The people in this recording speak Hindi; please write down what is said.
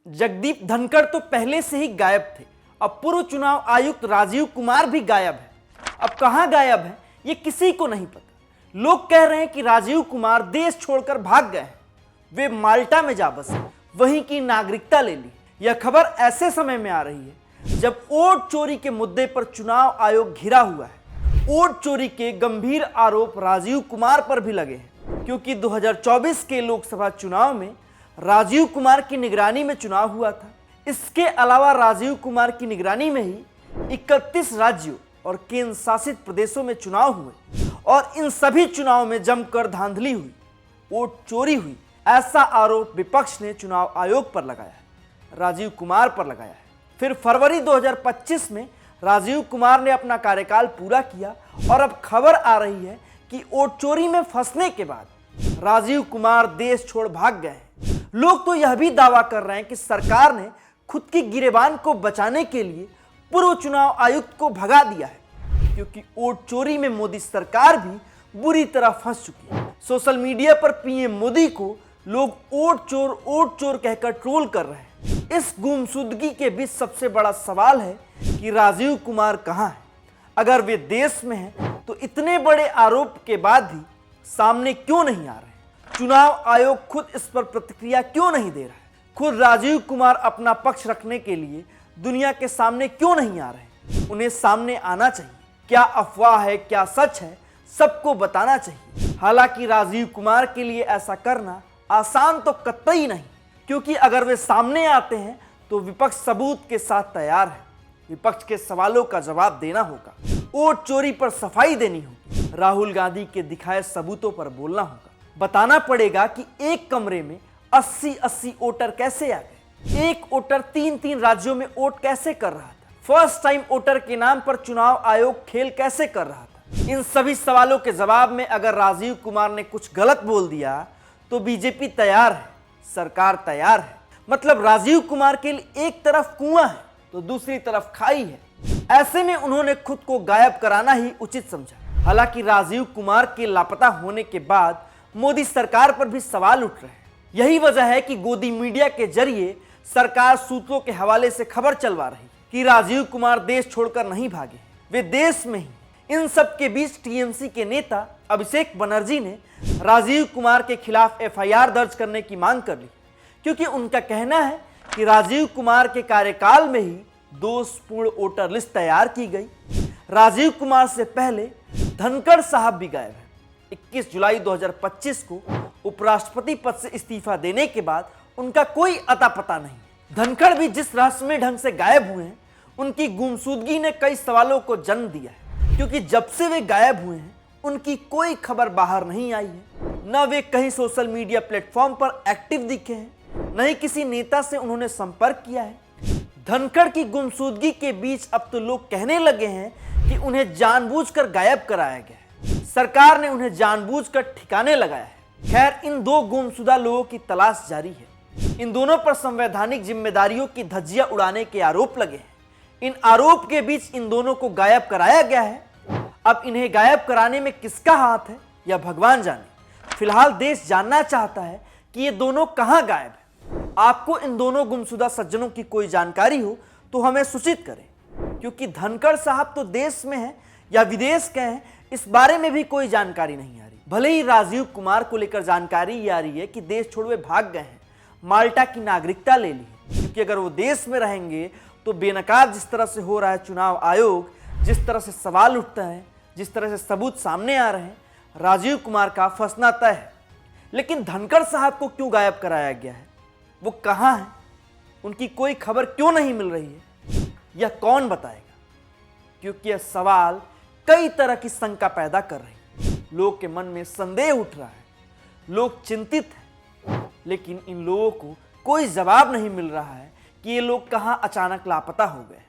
जगदीप धनखड़ तो पहले से ही गायब थे। अब पूर्व चुनाव आयुक्त राजीव कुमार भी गायब है। अब कहां गायब है ये किसी को नहीं पता। लोग कह रहे हैं कि राजीव कुमार देश छोड़कर भाग गए हैं, वे माल्टा में जा बसे, वहीं की नागरिकता ले ली। यह खबर ऐसे समय में आ रही है जब वोट चोरी के मुद्दे पर चुनाव आयोग घिरा हुआ है। वोट चोरी के गंभीर आरोप राजीव कुमार पर भी लगे हैं, क्योंकि 2024 के लोकसभा चुनाव में राजीव कुमार की निगरानी में चुनाव हुआ था। इसके अलावा राजीव कुमार की निगरानी में ही 31 राज्यों और केंद्र शासित प्रदेशों में चुनाव हुए और इन सभी चुनाव में जमकर धांधली हुई, वोट चोरी हुई। ऐसा आरोप विपक्ष ने चुनाव आयोग पर लगाया है, राजीव कुमार पर लगाया है। फिर फरवरी 2025 में राजीव कुमार ने अपना कार्यकाल पूरा किया और अब खबर आ रही है कि वोट चोरी में फंसने के बाद राजीव कुमार देश छोड़ भाग गए हैं। लोग तो यह भी दावा कर रहे हैं कि सरकार ने खुद की गिरेबान को बचाने के लिए पूर्व चुनाव आयुक्त को भगा दिया है, क्योंकि वोट चोरी में मोदी सरकार भी बुरी तरह फंस चुकी है। सोशल मीडिया पर पीएम मोदी को लोग वोट चोर कहकर ट्रोल कर रहे हैं। इस गुमशुदगी के बीच सबसे बड़ा सवाल है कि राजीव कुमार कहां है। अगर वे देश में हैं तो इतने बड़े आरोप के बाद भी सामने क्यों नहीं आ रहे? चुनाव आयोग खुद इस पर प्रतिक्रिया क्यों नहीं दे रहा है? खुद राजीव कुमार अपना पक्ष रखने के लिए दुनिया के सामने क्यों नहीं आ रहे? उन्हें सामने आना चाहिए। क्या अफवाह है, क्या सच है, सबको बताना चाहिए। हालांकि राजीव कुमार के लिए ऐसा करना आसान तो कतई नहीं, क्योंकि अगर वे सामने आते हैं तो विपक्ष सबूत के साथ तैयार है। विपक्ष के सवालों का जवाब देना होगा, वोट चोरी पर सफाई देनी होगी, राहुल गांधी के दिखाए सबूतों पर बोलना होगा। बताना पड़ेगा कि एक कमरे में 80-80 वोटर कैसे आ गए। एक वोटर 3-3 राज्यों में वोट कैसे कर रहा था? फर्स्ट टाइम वोटर के नाम पर चुनाव आयोग खेल कैसे कर रहा था? इन सभी सवालों के जवाब में अगर राजीव कुमार ने कुछ गलत बोल दिया तो बीजेपी तैयार है, सरकार तैयार है। मतलब राजीव कुमार के लिए एक तरफ कुआं है तो दूसरी तरफ खाई है। ऐसे में उन्होंने खुद को गायब कराना ही उचित समझा। हालांकि राजीव कुमार के लापता होने के बाद मोदी सरकार पर भी सवाल उठ रहे हैं। यही वजह है कि गोदी मीडिया के जरिए सरकार सूत्रों के हवाले से खबर चलवा रही कि राजीव कुमार देश छोड़कर नहीं भागे, वे देश में ही। इन सब के बीच टीएमसी के नेता अभिषेक बनर्जी ने राजीव कुमार के खिलाफ एफआईआर दर्ज करने की मांग कर ली, क्योंकि उनका कहना है कि राजीव कुमार के कार्यकाल में ही दोषपूर्ण वोटर लिस्ट तैयार की गई। राजीव कुमार से पहले धनखड़ साहब भी गायब है। 21 जुलाई 2025 को उपराष्ट्रपति पद से इस्तीफा देने के बाद उनका कोई अता पता नहीं। धनखड़ भी जिस रहस्यमय ढंग से गायब हुए हैं, उनकी गुमशुदगी ने कई सवालों को जन्म दिया है, क्योंकि जब से वे गायब हुए हैं उनकी कोई खबर बाहर नहीं आई है। न वे कहीं सोशल मीडिया प्लेटफॉर्म पर एक्टिव दिखे हैं, न ही किसी नेता से उन्होंने संपर्क किया है। धनखड़ की गुमशुदगी के बीच अब तो लोग कहने लगे हैं कि उन्हें जानबूझकर गायब कराया गया है, सरकार ने उन्हें जानबूझकर ठिकाने लगाया है। खैर, इन दो गुमशुदा लोगों की तलाश जारी है। इन दोनों पर संवैधानिक जिम्मेदारियों की धज्जियां उड़ाने के आरोप लगे हैं। इन आरोप के बीच इन दोनों को गायब कराया गया है। अब इन्हें गायब कराने में किसका हाथ है यह भगवान जाने। फिलहाल देश जानना चाहता है कि ये दोनों कहां गायब है। आपको इन दोनों गुमशुदा सज्जनों की कोई जानकारी हो तो हमें सूचित करें, क्योंकि धनखड़ साहब तो देश में हैं या विदेश के हैं, इस बारे में भी कोई जानकारी नहीं आ रही। भले ही राजीव कुमार को लेकर जानकारी ये आ रही है कि देश छोड़ वे भाग गए हैं, माल्टा की नागरिकता ले ली, क्योंकि अगर वो देश में रहेंगे तो बेनकाब जिस तरह से हो रहा है चुनाव आयोग, जिस तरह से सवाल उठता है, जिस तरह से सबूत सामने आ रहे हैं, राजीव कुमार का फंसना तय है। लेकिन धनखड़ साहब को क्यों गायब कराया गया है? वो कहां है? उनकी कोई खबर क्यों नहीं मिल रही है? यह कौन बताएगा? क्योंकि यह सवाल कई तरह की शंका पैदा कर रही है। लोग के मन में संदेह उठ रहा है, लोग चिंतित हैं, लेकिन इन लोगों को कोई जवाब नहीं मिल रहा है कि ये लोग कहां अचानक लापता हो गए।